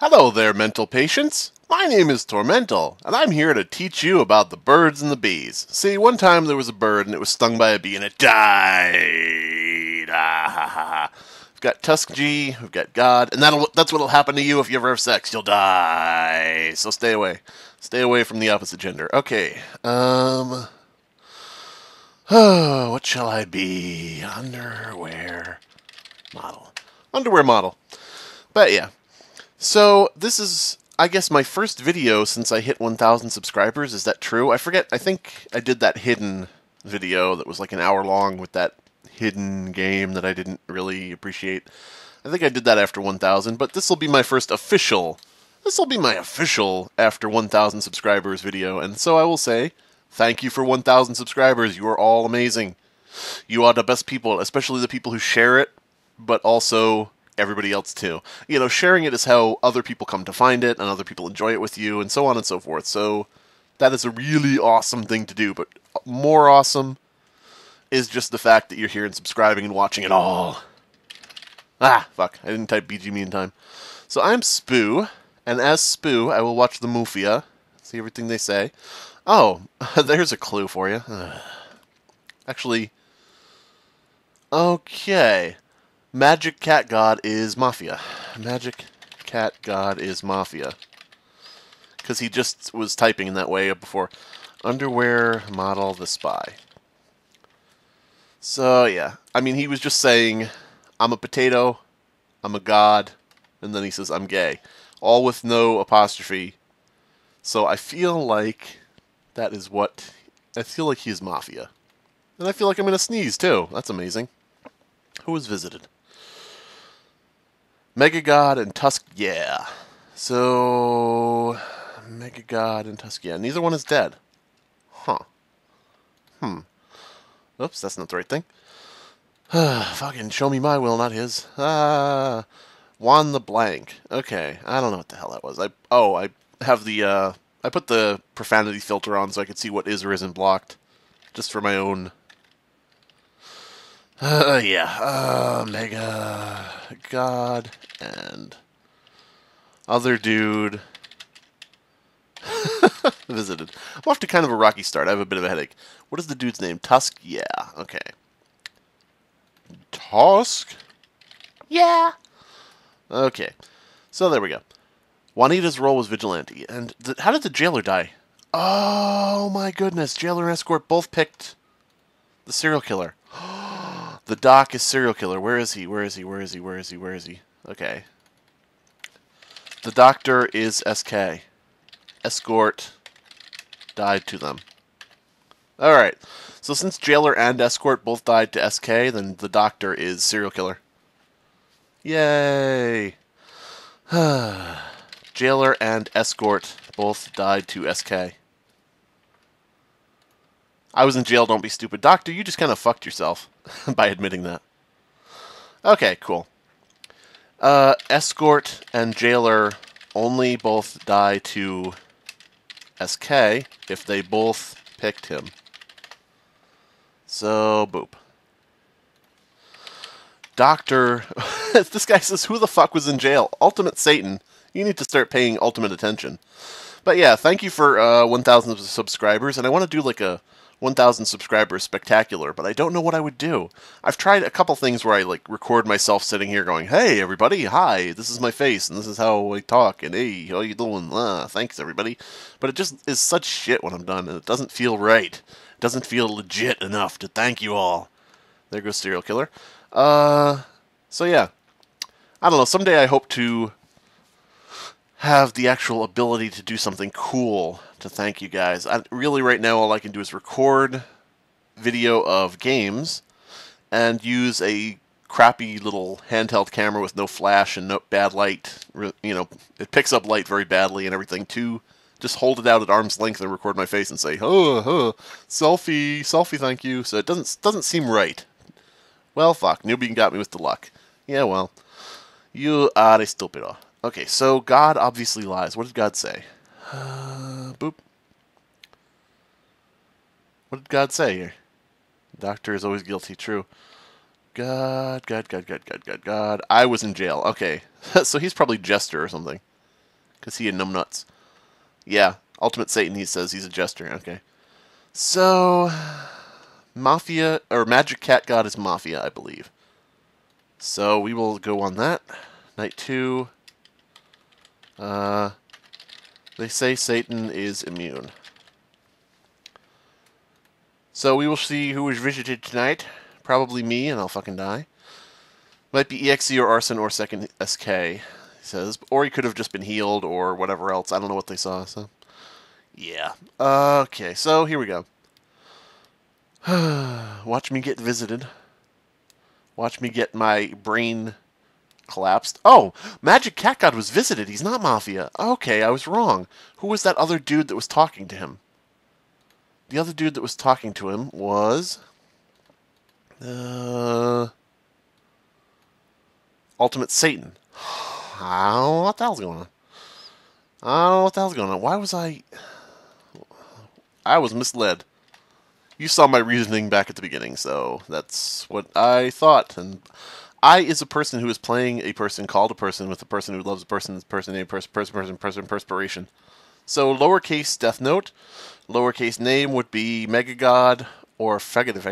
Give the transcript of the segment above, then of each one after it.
Hello there, mental patients. My name is Tormental, and I'm here to teach you about the birds and the bees. See, one time there was a bird, and it was stung by a bee, and it died. Ah, ha, ha, ha. We've got Tusk G, we've got God, and that's what'll happen to you if you ever have sex. You'll die. So stay away. Stay away from the opposite gender. Okay, what shall I be? Underwear model. Underwear model. But yeah. So, this is, I guess, my first video since I hit 1,000 subscribers. Is that true? I forget. I think I did that hidden video that was like an hour long with that hidden game that I didn't really appreciate. I think I did that after 1,000, but this will be my first official, after 1,000 subscribers video. And so I will say, thank you for 1,000 subscribers. You are all amazing. You are the best people, especially the people who share it, but also everybody else too. You know, sharing it is how other people come to find it, and other people enjoy it with you, and so on and so forth. So that is a really awesome thing to do, but more awesome is just the fact that you're here and subscribing and watching it all. Ah, fuck, I didn't type BGMe in time. So I'm Spoo, and as Spoo, I will watch the Mafia, see everything they say. Oh, there's a clue for you. Actually, okay. Magic Cat God is Mafia. Magic Cat God is Mafia. Because he just was typing in that way before. Underwear model the spy. So, yeah. I mean, he was just saying, I'm a potato, I'm a god, and then he says, I'm gay. All with no apostrophe. So I feel like that is what... I feel like he's Mafia. And I feel like I'm going to sneeze, too. That's amazing. Who was visited? Mega God and Tusk, yeah. So, Mega God and Tusk, yeah. Neither one is dead. Huh. Oops, that's not the right thing. Fucking show me my will, not his. Juan the Blank. Okay, I don't know what the hell that was. I have the, I put the profanity filter on so I could see what is or isn't blocked. Just for my own... yeah. Mega God and other dude visited. I'm off to kind of a rocky start. I have a bit of a headache. What is the dude's name? Tusk? Yeah. Okay. Tusk? Yeah. Okay. So there we go. Juanita's role was vigilante. And how did the jailer die? Oh my goodness. Jailer and escort both picked the serial killer. The doc is serial killer. Where is he? Where is he? Where is he? Where is he? Where is he? Okay. The doctor is SK. Escort died to them. Alright. So since jailer and escort both died to SK, then the doctor is serial killer. Yay! Jailer and escort both died to SK. I was in jail, don't be stupid. Doctor, you just kind of fucked yourself by admitting that. Okay, cool. Escort and jailer only both die to SK if they both picked him. So, boop. Doctor, this guy says, who the fuck was in jail? Ultimate Satan. You need to start paying ultimate attention. But yeah, thank you for 1,000 subscribers, and I want to do like a 1,000 subscribers spectacular, but I don't know what I would do. I've tried a couple things where I like record myself sitting here going, hey everybody, hi, this is my face, and this is how I talk, and hey, how you doing? Thanks everybody. But it just is such shit when I'm done, and it doesn't feel right. It doesn't feel legit enough to thank you all. There goes serial killer. So yeah. I don't know, someday I hope to have the actual ability to do something cool to thank you guys. Really, right now, all I can do is record video of games and use a crappy little handheld camera with no flash and no bad light. You know, it picks up light very badly and everything, to just hold it out at arm's length and record my face and say, selfie, thank you. So it doesn't seem right. Well, fuck, newbie got me with the luck. Yeah, well, you are a stupido. Okay, so God obviously lies. What did God say? Boop. What did God say here? Doctor is always guilty. True. God. I was in jail. Okay. So he's probably Jester or something. Because he had numbnuts. Yeah, Ultimate Satan, he says. He's a jester. Okay. So, Mafia, or Magic Cat God is Mafia, I believe. So, we will go on that. Night 2. They say Satan is immune. So, we will see who was visited tonight. Probably me, and I'll fucking die. Might be EXE or Arson or second SK, he says. Or he could have just been healed or whatever else. I don't know what they saw, so... Yeah. Okay, so here we go. Watch me get visited. Watch me get my brain collapsed. Oh! Magic Cat God was visited. He's not Mafia. Okay, I was wrong. Who was that other dude that was talking to him? The other dude that was talking to him was... Ultimate Satan. I don't know what the hell's going on. I don't know what the hell's going on. Why was I was misled. You saw my reasoning back at the beginning, so that's what I thought. And I is a person who is playing a person called a person with a person who loves a person, name, person, perspiration. So lowercase Death Note, lowercase name would be Mega God or whatever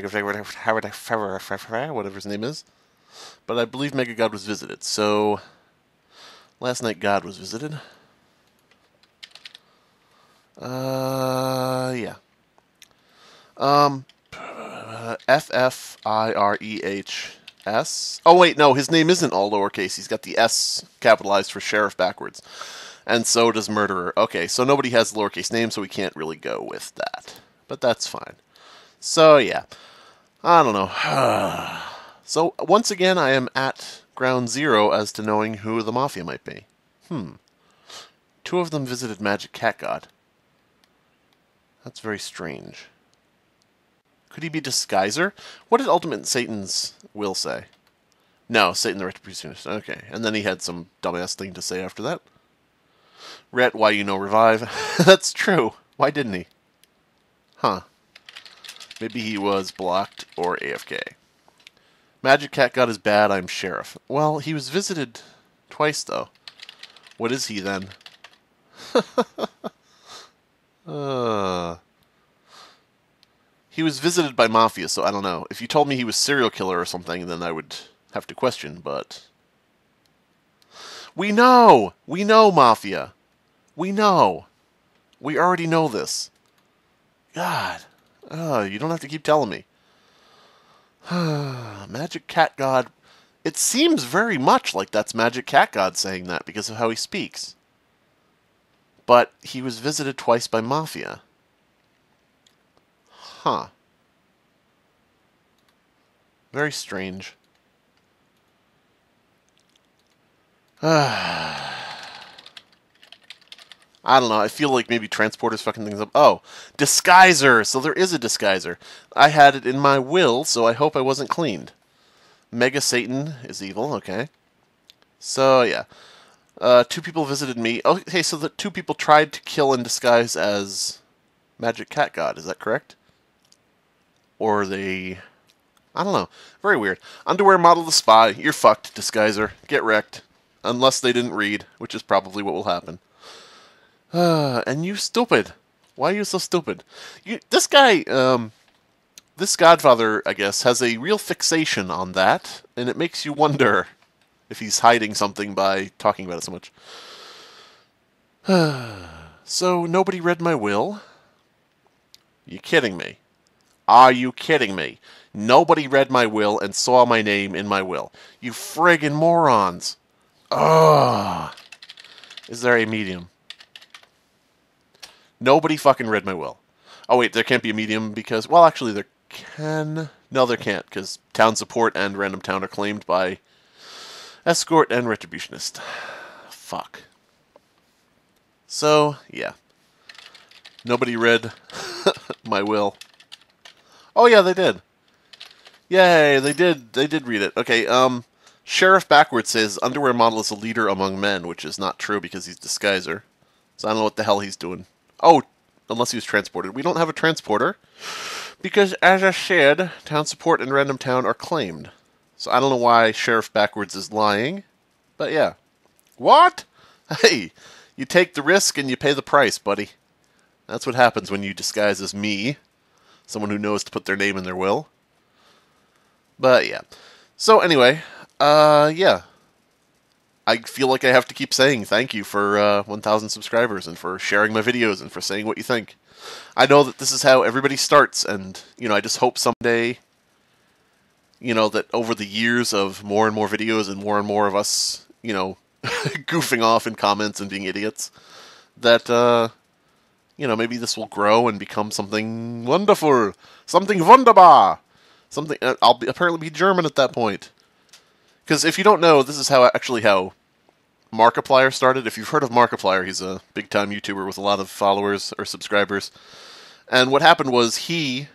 his name is. But I believe Mega God was visited. So last night God was visited. Yeah. FFIREHS. Oh, wait, no, his name isn't all lowercase. He's got the S capitalized for sheriff backwards. And so does murderer. Okay, so nobody has the lowercase name, so we can't really go with that. But that's fine. So, yeah. I don't know. So, once again, I am at ground zero as to knowing who the Mafia might be. 2 of them visited Magic Cat God. That's very strange. Could he be Disguiser? What did Ultimate Satan's will say? No, Satan the Retributionist. Okay, and then he had some dumbass thing to say after that. Ret, why you no revive? That's true. Why didn't he? Huh. Maybe he was blocked or AFK. Magic Cat God is bad, I'm Sheriff. Well, he was visited twice, though. What is he, then? He was visited by Mafia, so I don't know. If you told me he was serial killer or something, then I would have to question, but... We know! We know, Mafia! We know! We already know this. God. You don't have to keep telling me. Magic Cat God. It seems very much like that's Magic Cat God saying that because of how he speaks. But he was visited twice by Mafia. Huh. Very strange. I don't know. I feel like maybe Transporter's fucking things up. Oh, Disguiser! So there is a Disguiser. I had it in my will, so I hope I wasn't cleaned. Mega Satan is evil, okay. So, yeah. 2 people visited me. Okay, so the 2 people tried to kill in disguise as Magic Cat God. Is that correct? Or they... I don't know. Very weird. Underwear model the spy. You're fucked, Disguiser. Get wrecked. Unless they didn't read, which is probably what will happen. And you stupid. Why are you so stupid? This guy, this Godfather, I guess, has a real fixation on that, and it makes you wonder if he's hiding something by talking about it so much. So, nobody read my will? You kidding me? Are you kidding me? Nobody read my will and saw my name in my will. You friggin' morons. Ugh. Is there a medium? Nobody fucking read my will. Oh wait, there can't be a medium because... Well, actually there can... No, there can't, because Town Support and Random Town are claimed by Escort and Retributionist. Fuck. So, yeah. Nobody read my will. Oh yeah, they did. Yay, they did read it. Okay, Sheriff Backwards says, underwear model is a leader among men, which is not true because he's Disguiser. So I don't know what the hell he's doing. Oh, unless he was transported. We don't have a transporter, because as I said, Town Support and Random Town are claimed. So I don't know why Sheriff Backwards is lying, but yeah. What? Hey, You take the risk and you pay the price, buddy. That's what happens when you disguise as me, someone who knows to put their name in their will. But yeah. So anyway, yeah. I feel like I have to keep saying thank you for 1,000 subscribers and for sharing my videos and for saying what you think. I know that this is how everybody starts, and, I just hope someday, that over the years of more and more videos and more of us, goofing off in comments and being idiots, that, maybe this will grow and become something wonderful, something wunderbar, something. I'll apparently be German at that point. Because if you don't know, this is how Markiplier started. If you've heard of Markiplier, he's a big-time YouTuber with a lot of followers or subscribers. And what happened was he,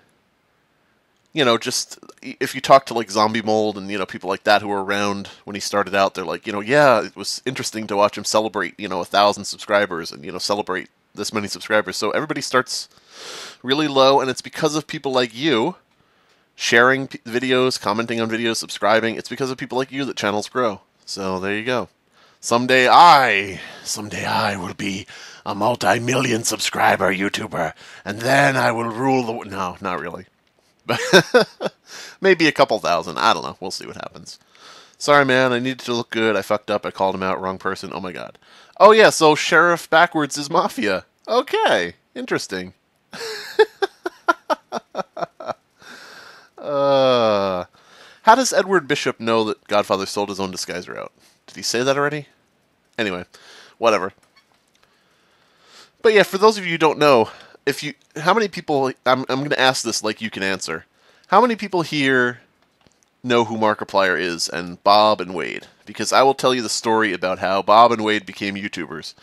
just, if you talk to, like, Zombie Mold and, people like that who were around when he started out, they're like, yeah, it was interesting to watch him celebrate, 1,000 subscribers and, celebrate this many subscribers. So everybody starts really low, and it's because of people like you sharing videos, commenting on videos, subscribing. It's because of people like you that channels grow. So there you go. Someday I will be a multi-million subscriber YouTuber, and then I will rule the... No, not really. But maybe a couple thousand. I don't know. We'll see what happens. Sorry, man. I needed to look good. I fucked up. I called him out. Wrong person. Oh, my God. Oh, yeah. So Sheriff Backwards is Mafia. Okay. Interesting. How does Edward Bishop know that Godfather sold his own disguiser out? Did he say that already? Anyway, whatever. But yeah, for those of you who don't know, how many people, I'm going to ask this like you can answer. How many people here know who Markiplier is and Bob and Wade? Because I will tell you the story about how Bob and Wade became YouTubers.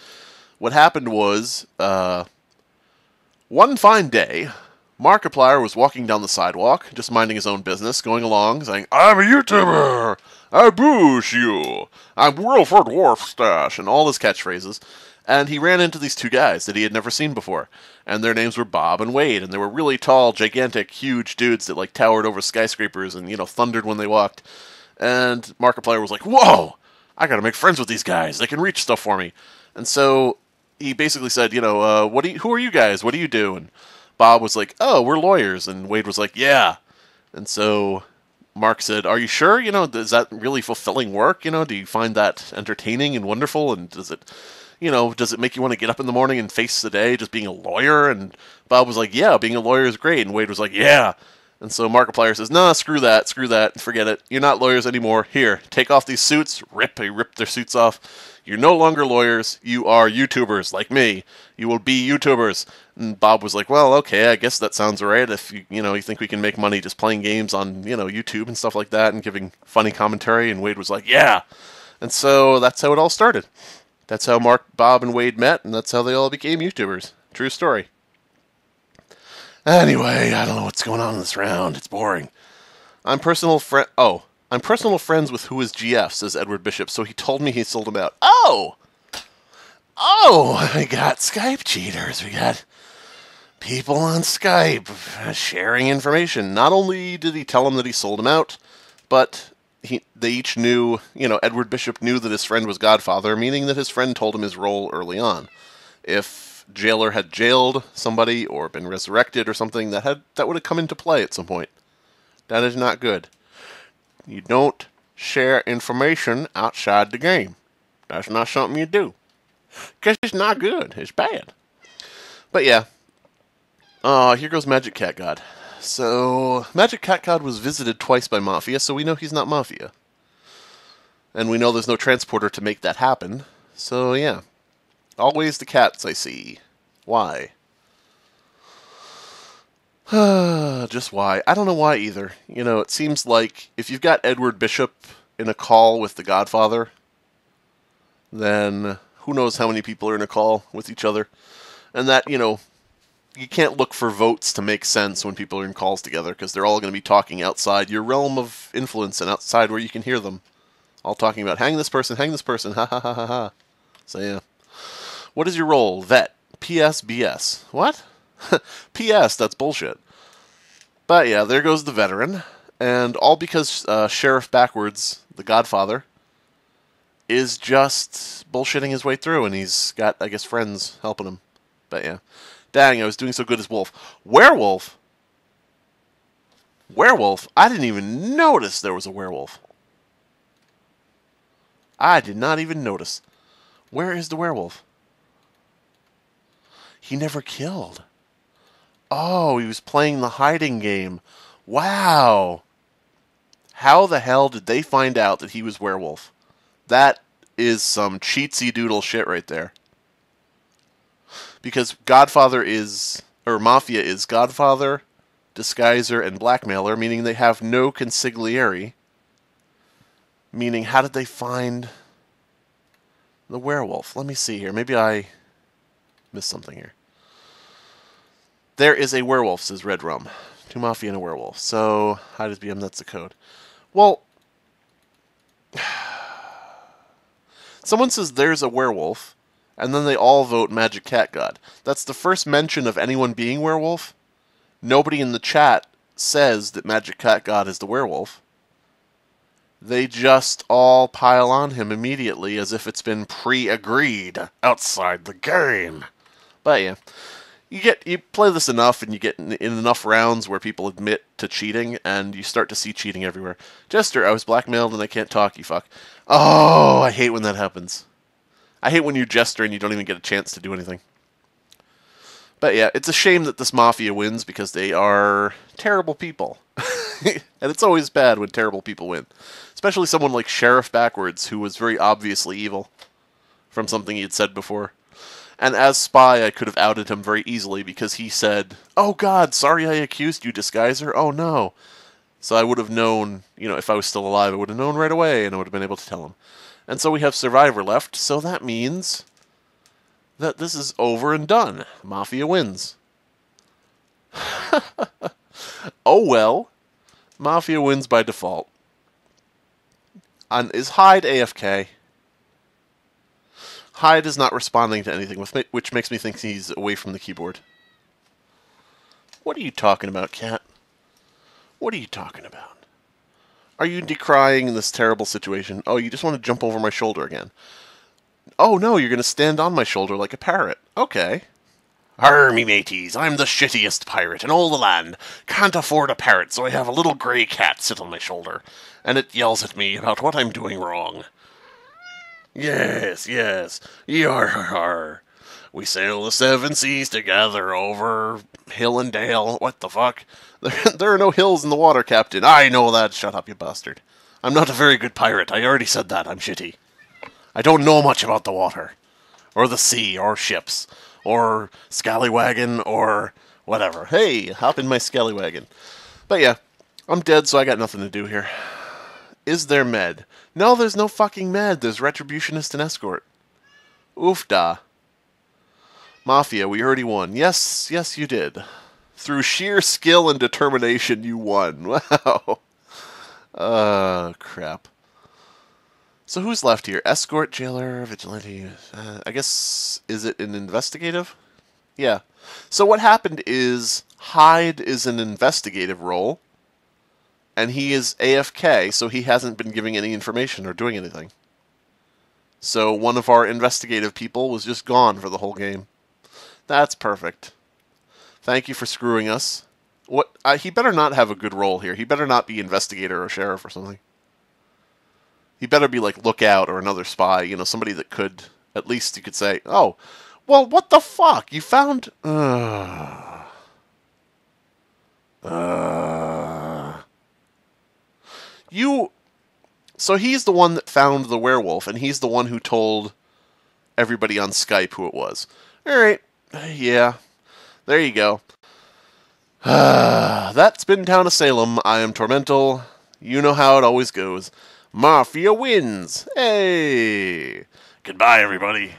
What happened was, one fine day, Markiplier was walking down the sidewalk, just minding his own business, going along, saying, "I'm a YouTuber! I boosh you! I'm Wilford Warfstash," and all his catchphrases. And he ran into these two guys that he had never seen before. And their names were Bob and Wade, and they were really tall, gigantic, huge dudes that, like, towered over skyscrapers and, thundered when they walked. And Markiplier was like, "Whoa! I gotta make friends with these guys. They can reach stuff for me." And so he basically said, who are you guys? What do you do? And Bob was like, "Oh, we're lawyers." And Wade was like, "Yeah." And so Mark said, "Are you sure? Is that really fulfilling work? Do you find that entertaining and wonderful? And does it make you want to get up in the morning and face the day just being a lawyer?" And Bob was like, "Yeah, being a lawyer is great." And Wade was like, "Yeah." And so Markiplier says, "Nah, screw that, forget it. You're not lawyers anymore. Here, take off these suits." He ripped their suits off. "You're no longer lawyers. You are YouTubers, like me. You will be YouTubers." And Bob was like, "Well, okay, I guess that sounds alright. If you think we can make money just playing games on, YouTube and stuff like that and giving funny commentary." And Wade was like, "Yeah." And so that's how it all started. That's how Bob, and Wade met, and that's how they all became YouTubers. True story. Anyway, I don't know what's going on in this round. It's boring. I'm personal friends with who is GF, says Edward Bishop, so he told me he sold him out. Oh, we got Skype cheaters. We got people on Skype sharing information. Not only did he tell him that he sold him out, but they each knew, Edward Bishop knew that his friend was Godfather, meaning that his friend told him his role early on. If Jailer had jailed somebody or been resurrected or something, that would have come into play at some point. That is not good. You don't share information outside the game. That's not something you do. Because it's not good. It's bad. But yeah. Here goes Magic Cat God. So, Magic Cat God was visited twice by Mafia, so we know he's not Mafia. And we know there's no transporter to make that happen. So, yeah. Always the cats, I see. Why? Just why? I don't know why either. It seems like if you've got Edward Bishop in a call with the Godfather, then who knows how many people are in a call with each other. And that, you can't look for votes to make sense when people are in calls together, because they're all going to be talking outside your realm of influence and outside where you can hear them. All talking about, hang this person, ha ha ha ha ha. So yeah. What is your role? Vet. PS BS. What? PS, that's bullshit. But yeah, there goes the veteran. And all because Sheriff Backwards, the Godfather, is just bullshitting his way through, and he's got, I guess, friends helping him. But yeah. Dang, I was doing so good as Wolf. Werewolf? Werewolf? I didn't even notice there was a werewolf. I did not even notice. Where is the werewolf? He never killed. Oh, he was playing the hiding game. Wow. How the hell did they find out that he was werewolf? That is some cheatsy doodle shit right there. Because Godfather is, or Mafia is Godfather, Disguiser, and Blackmailer, meaning they have no consigliere. Meaning, how did they find the werewolf? Let me see here. Maybe I missed something here. There is a werewolf, says Red Rum. 2 Mafia and a werewolf. So, how does BM? That's the code. Well, someone says there's a werewolf, and then they all vote Magic Cat God. That's the first mention of anyone being werewolf. Nobody in the chat says that Magic Cat God is the werewolf. They just all pile on him immediately as if it's been pre-agreed outside the game. But yeah, you play this enough and you get in enough rounds where people admit to cheating and you start to see cheating everywhere. Jester, I was blackmailed and I can't talk, you fuck. Oh, I hate when that happens. I hate when you jester and you don't even get a chance to do anything. But yeah, it's a shame that this Mafia wins because they are terrible people. And it's always bad when terrible people win. Especially someone like Sheriff Backwards, who was very obviously evil from something he had said before. And as Spy, I could have outed him very easily because he said, "Oh God, sorry I accused you, Disguiser. Oh no." So I would have known, if I was still alive, I would have known right away and I would have been able to tell him. And so we have Survivor left, so that means that this is over and done. Mafia wins. Oh well. Mafia wins by default. And is Hyde AFK? Hyde is not responding to anything, which makes me think he's away from the keyboard. What are you talking about, Cat? What are you talking about? Are you decrying this terrible situation? Oh, you just want to jump over my shoulder again. Oh no, you're going to stand on my shoulder like a parrot. Okay. Arr, me mateys, I'm the shittiest pirate in all the land. Can't afford a parrot, so I have a little grey cat sit on my shoulder. And it yells at me about what I'm doing wrong. Yes, yar. We sail the 7 seas together over hill and dale. What the fuck? There are no hills in the water, Captain. I know that. Shut up, you bastard. I'm not a very good pirate. I already said that. I'm shitty. I don't know much about the water. Or the sea, or ships. Or scallywagon, or whatever. Hey, hop in my scallywagon. But yeah, I'm dead, so I got nothing to do here. Is there med? No, there's no fucking med. There's Retributionist and Escort. Oofda. Mafia, we already won. Yes, you did. Through sheer skill and determination, you won. Wow. Crap. So who's left here? Escort, Jailer, Vigilante. I guess, is it an investigative? Yeah. So what happened is Hyde is an investigative role, and he is AFK, so he hasn't been giving any information or doing anything. So one of our investigative people was just gone for the whole game. That's perfect. Thank you for screwing us. What? He better not have a good role here. He better not be investigator or sheriff or something. He better be like Lookout or another spy, somebody that could, at least you could say, oh, well, what the fuck? You found... So he's the one that found the werewolf, and he's the one who told everybody on Skype who it was. Alright, yeah, there you go. That's been Town of Salem. I am Tormental. You know how it always goes. Mafia wins! Hey! Goodbye, everybody.